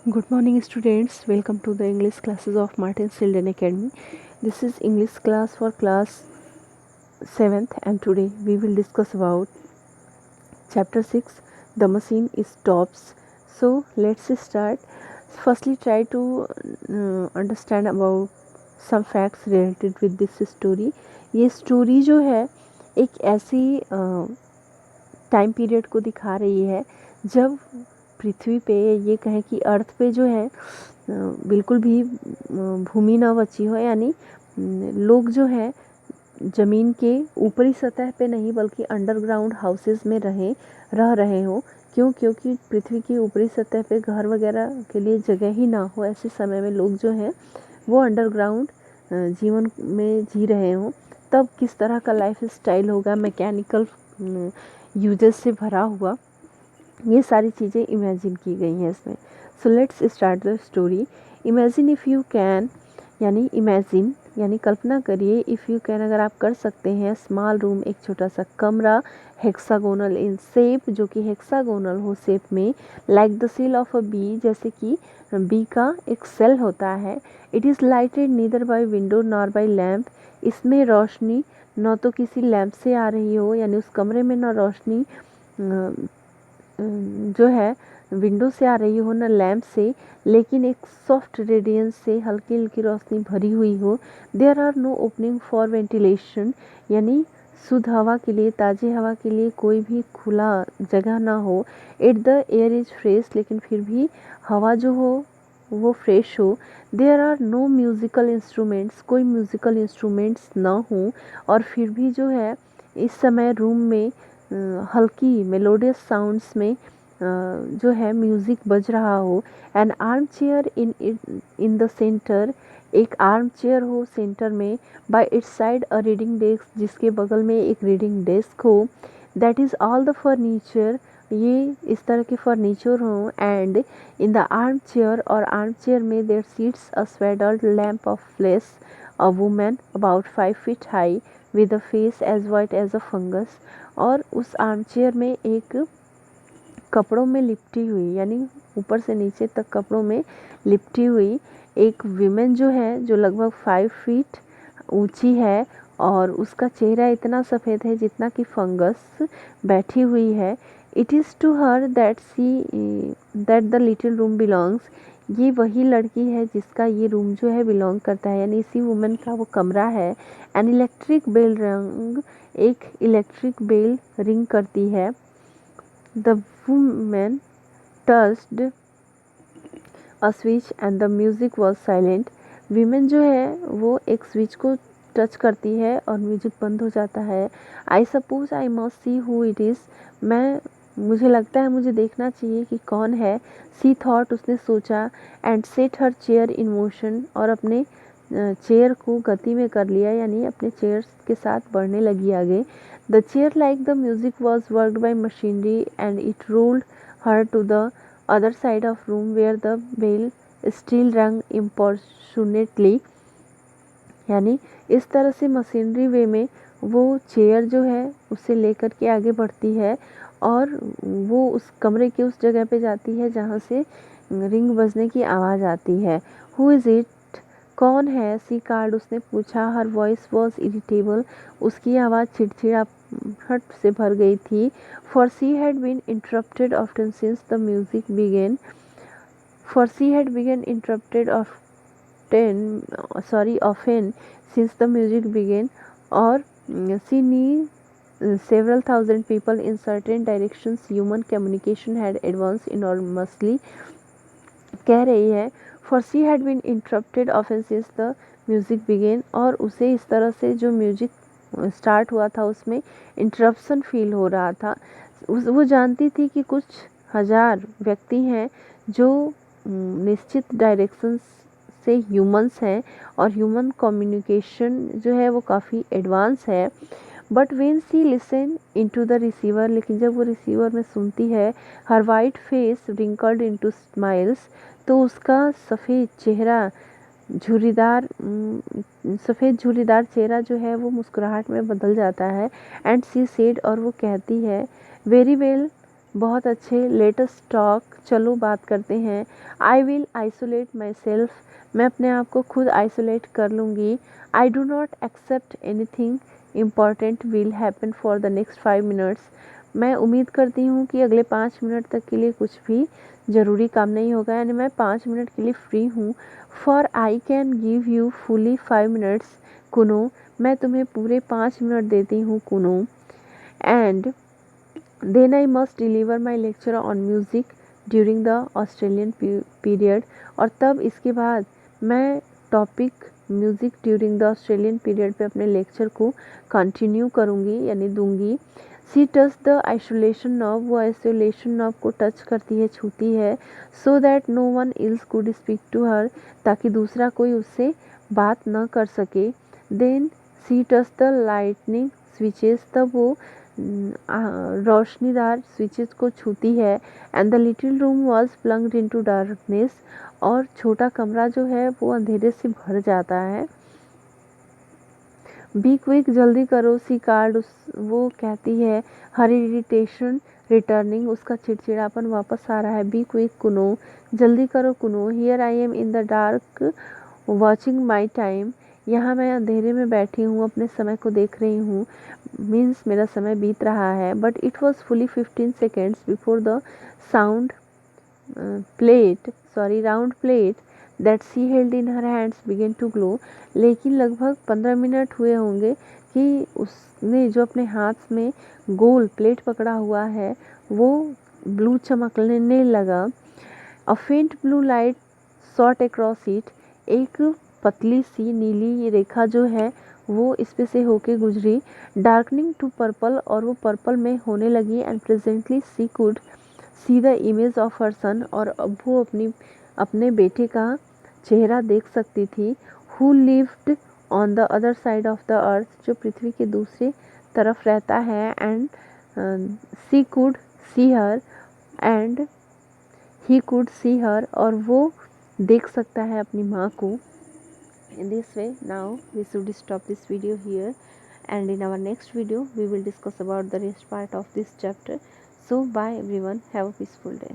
Good morning, students. Welcome to the English classes of Martin Children Academy. This is English class for class 7th, and today we will discuss about chapter 6. The machine stops. So let's start. Firstly, try to understand about some facts related with this story. ये story जो है एक ऐसी time period को दिखा रही है जब पृथ्वी पे, ये कहें कि अर्थ पे जो है बिल्कुल भी भूमि ना बची हो, यानी लोग जो है ज़मीन के ऊपरी सतह पे नहीं बल्कि अंडरग्राउंड हाउसेस में रह रहे हों। क्योंकि पृथ्वी की ऊपरी सतह पे घर वगैरह के लिए जगह ही ना हो, ऐसे समय में लोग जो हैं वो अंडरग्राउंड जीवन में जी रहे हों, तब किस तरह का लाइफ स्टाइल होगा, मैकेनिकल यूजेस से भरा हुआ, ये सारी चीज़ें इमेजिन की गई हैं इसमें। So let's start the story. Imagine if you can, यानी इमेजिन यानी कल्पना करिए, इफ़ यू कैन अगर आप कर सकते हैं, स्मॉल रूम एक छोटा सा कमरा, हेक्सागोनल इन शेप जो कि हेक्सागोनल हो शेप में, like the cell of a bee जैसे कि बी का एक सेल होता है। It is lighted neither by window nor by lamp, इसमें रोशनी न तो किसी लैम्प से आ रही हो, यानी उस कमरे में न रोशनी जो है विंडो से आ रही हो न लैम्प से, लेकिन एक सॉफ्ट रेडियंस से हल्की हल्की रोशनी भरी हुई हो। There are no opening for ventilation, यानी शुद्ध हवा के लिए, ताज़ी हवा के लिए कोई भी खुला जगह ना हो। It the air is fresh, लेकिन फिर भी हवा जो हो वो फ्रेश हो। There are no musical instruments, कोई म्यूज़िकल इंस्ट्रूमेंट्स ना हो, और फिर भी जो है इस समय रूम में हल्की मेलोडियस साउंड्स में जो है म्यूज़िक बज रहा हो। An arm chair in the centre, एक आर्म चेयर हो सेंटर में। By its side a reading desk, जिसके बगल में एक रीडिंग डेस्क हो। That is all the furniture, ये इस तरह के फर्नीचर हों। And in the arm chair, और आर्म चेयर में there sits a swaddled lamp of flesh, a woman about 5 feet high with a face as white as a fungus, और उस arm chair में एक कपड़ों में लिपटी हुई, यानी ऊपर से नीचे तक कपड़ों में लिपटी हुई एक विमेन जो है, जो लगभग 5 feet ऊंची है, और उसका चेहरा इतना सफ़ेद है जितना कि फंगस बैठी हुई है। It is to her that the little room belongs, ये वही लड़की है जिसका ये रूम जो है बिलोंग करता है, यानी इसी वुमेन का वो कमरा है। एन इलेक्ट्रिक बेल रंग, एक इलेक्ट्रिक बेल रिंग करती है। The women touched a switch and the music was silent, women जो है वो एक स्विच को टच करती है और म्यूजिक बंद हो जाता है। I suppose I must see who it is, मुझे लगता है मुझे देखना चाहिए कि कौन है। सी थॉट, उसने सोचा। And set her chair in motion, और अपने चेयर को गति में कर लिया, यानी अपने चेयर के साथ बढ़ने लगी आगे। The chair like the music was worked by machinery and it rolled her to the other side of room where the bell still rang importunately, यानी इस तरह से मशीनरी वे में वो चेयर जो है उसे लेकर के आगे बढ़ती है, और वो उस कमरे के उस जगह पे जाती है जहाँ से रिंग बजने की आवाज़ आती है। हु इज़ इट, कौन है। सी कार्ड, उसने पूछा। हर वॉइस वॉज इरिटेबल, उसकी आवाज़ चिड़चिड़ाहट से भर गई थी। For she had been interrupted often since the music began, for she had been interrupted often since the music began, or she knew several thousand people in certain directions. Human communication had advanced enormously, कह रही है for she had been interrupted often since the music began, और उसे इस तरह से जो music start हुआ था उसमें इंटरप्शन फील हो रहा था। वो जानती थी कि कुछ हजार व्यक्ति हैं जो निश्चित डायरेक्शंस से ह्यूमंस हैं, और ह्यूमन कम्युनिकेशन जो है वो काफ़ी एडवांस है। But when she listen into the receiver, लेकिन जब वो रिसीवर में सुनती है, her white face wrinkled into smiles, तो उसका सफ़ेद चेहरा झुर्रीदार सफ़ेद झुर्रीदार चेहरा जो है वो मुस्कुराहट में बदल जाता है। एंड सी सेड, और वो कहती है, वेरी वेल बहुत अच्छे, लेट अस टॉक, चलो बात करते हैं। I will isolate myself, मैं अपने आप को खुद आइसोलेट कर लूँगी। I do not accept anything important will happen for the next 5 minutes, मैं उम्मीद करती हूँ कि अगले 5 मिनट तक के लिए कुछ भी ज़रूरी काम नहीं होगा, यानी मैं 5 मिनट के लिए फ्री हूँ। For I can give you fully 5 minutes Kuno, मैं तुम्हें पूरे 5 मिनट देती हूँ Kuno. And then I must deliver my lecture on music during the Australian period, और तब इसके बाद मैं topic music during the Australian period पे अपने लेक्चर को कंटिन्यू करूँगी यानी दूंगी। She touch the isolation knob, वो आइसोलेशन नॉब को टच करती है, छूती है। So that no one else could speak to her, ताकि दूसरा कोई उससे बात न कर सके। Then she touch the lightning switches, तब वो रोशनीदार स्विचेस को छूती है। And the little room was plunged into darkness, और छोटा कमरा जो है वो अंधेरे से भर जाता है। बी क्विक, जल्दी करो, सी कार्ड, वो कहती है। हर इरिटेशन रिटर्निंग, उसका चिड़चिड़ापन वापस आ रहा है। बी क्विक कुनो, जल्दी करो Kuno. Here I am in the dark watching my time, यहाँ मैं अंधेरे में बैठी हूँ, अपने समय को देख रही हूँ, मीन्स मेरा समय बीत रहा है। But it was fully 15 seconds before the sound round plate that she held in her hands began to glow, लेकिन लगभग 15 मिनट हुए होंगे कि उसने जो अपने हाथ में गोल प्लेट पकड़ा हुआ है वो ब्लू चमकने लगा। अ फेंट blue light shot across it, एक पतली सी नीली रेखा जो है वो इस पे से होके गुजरी। डार्कनिंग टू पर्पल, और वो पर्पल में होने लगी। And presently she could see the image of her son, और अब वो अपने बेटे का चेहरा देख सकती थी। Who lived on the other side of the earth, जो पृथ्वी के दूसरी तरफ रहता है। And she could see her and he could see her, और वो देख सकता है अपनी माँ को। In this way, now we should stop this video here, and in our next video we will discuss about the rest part of this chapter. So bye everyone, have a peaceful day.